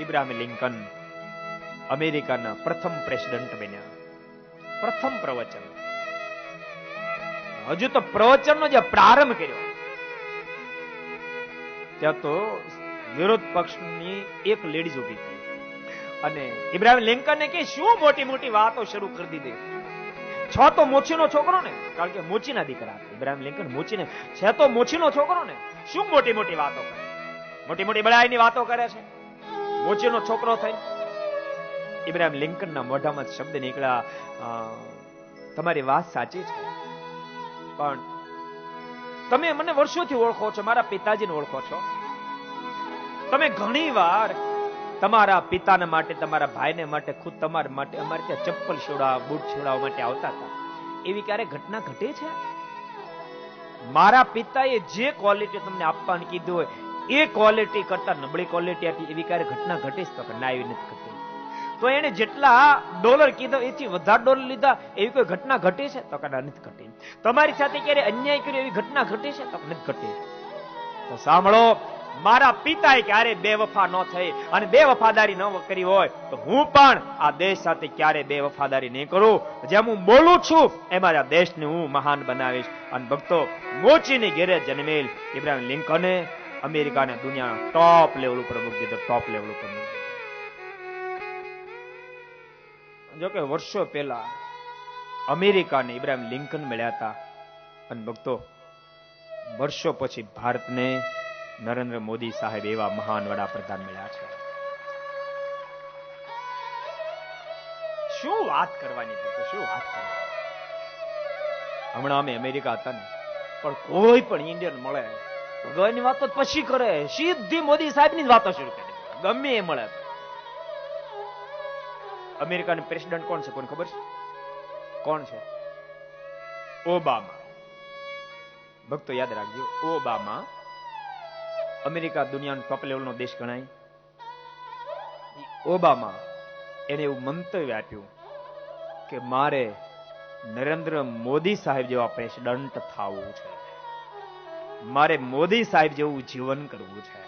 Ibrahim Lincoln અમેરિકાના પ્રથમ president બન્યા. પ્રથમ પ્રવચન, હજુ તો પ્રવચનનો જે પ્રારંભ કર્યો ત્યાં તો વિરોધ પક્ષની એક લેડીઝ ઉભી થઈ અને ઇબ્રાહિમ લિંકનને કે શું મોટી મોટી વાતો શરૂ કરી દીધી. છો તો મોચીનો છોકરો ને, કારણ કે મોચીના દીકરા ઇબ્રાહિમ લિંકન મોચીને છે તો મોચીનો છોકરો ને, શું મોટી મોટી વાતો કરે, મોટી મોટી બડાઈની વાતો કરે છે. મોચીનો છોકરો થઈ ઇબ્રાહિમ લિંકનના મોઢામાં શબ્દ નીકળ્યા, તમારી વાત સાચી છે, પણ તમે મને વર્ષોથી ઓળખો છો, મારા પિતાજીને ઓળખો છો. તમે ઘણી વાર તમારા પિતાને માટે, તમારા ભાઈને માટે, ખુદ તમારા માટે અમારે ત્યાં ચપ્પલ છોડાવવા, બૂટ છોડાવવા માટે આવતા હતા. એવી ક્યારે ઘટના ઘટે છે? મારા પિતાએ જે ક્વોલિટી તમને આપવાનું કીધું હોય એ ક્વોલિટી કરતા નબળી ક્વોલિટી આપી, એવી ક્યારે ઘટના ઘટે છે? તો ના, એવી નથી ઘટી. તો એને જેટલા ડોલર કીધો એથી વધારે ડોલર લીધા, એવી કોઈ ઘટના ઘટી છે? તો કદાચ નથી ઘટી. તમારી સાથે ક્યારે અન્યાય કર્યો એવી ઘટના ઘટી છે? તો નથી ઘટી. તો સાંભળો, મારા પિતાએ ક્યારે બેવફા ન થઈ અને બેવફાદારી ન કરી હોય તો હું પણ આ દેશ સાથે ક્યારે બેવફાદારી નહીં કરું. જેમ હું બોલું છું એમાં આ દેશને હું મહાન બનાવીશ. અને ભક્તો, મોચીની ઘેરે જન્મેલ ઇબ્રાહિમ લિંકને અમેરિકાને દુનિયાના ટોપ લેવલ ઉપર મૂકી દીધો, ટોપ લેવલ ઉપર મૂકી દીધો. જોકે વર્ષો પહેલા અમેરિકાને ઇબ્રાહિમ લિંકન મળ્યા હતા અને ભક્તો વર્ષો પછી ભારતને નરેન્દ્ર મોદી સાહેબ એવા મહાન વડાપ્રધાન મળ્યા છે. શું વાત કરવાની ભક્તો, શું વાત કરવાની. હમણાં અમે અમેરિકા હતા ને, પણ કોઈ પણ ઇન્ડિયન મળે ભગવાનની વાતો પછી કરે, સીધી મોદી સાહેબની જ વાતો શરૂ કરે, ગમે એ મળે. અમેરિકાના પ્રેસિડેન્ટ કોણ છે? કોને ખબર છે? કોણ છે? ઓબામા. ભક્તો યાદ રાખજો, ઓબામા. અમેરિકા દુનિયાનો ટોપ લેવલનો દેશ ગણાય. ઓબામા એને એવું મંતવ્ય આપ્યું કે મારે નરેન્દ્ર મોદી સાહેબ જેવા પ્રેસિડેન્ટ થવું છે, મારે મોદી સાહેબ જેવું જીવન કરવું છે.